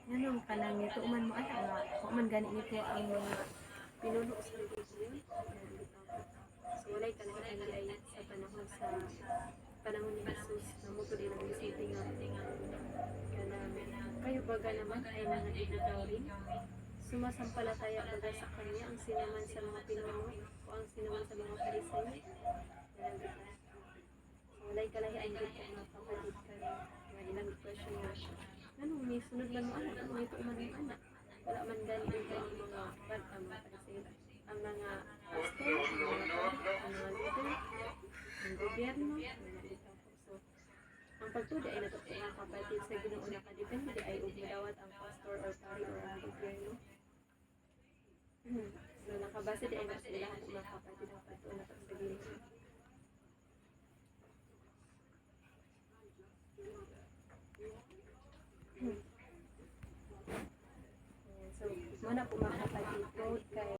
Nganong kanang nituman mo ana nga wa man gani nito ang mga pinuno sa relihiyon. So walay kalahian di ay sa panahon ni Jesus na mo gud ilang gisulti nga kanang kayo baga naman ay mga ibitaw rin. Sumasampalataya baga sa kanya ang sinuman sa mga pinuno o ang sinuman sa mga Pariseyo. So walay kalahian gud ko mga kapatid karon nga ilang question nga anong may sunod man mo anak, anong may tuman mo anak. Wala man gani ang kanyang mga mga Pariseyo, ang mga pastor, ang mga pari, ang mga leader, ang gobyerno, ang mga bitaw. So ang pagtuda ay nato mga kapatid sa Ginoo nakadepende di ay ug madawat ang pastor or pari or ang gobyerno. So nakabase di ay na sa lahat mga kapatid ang pagtuda nato sa Ginoo. So, muna po mga kapatid, proud kay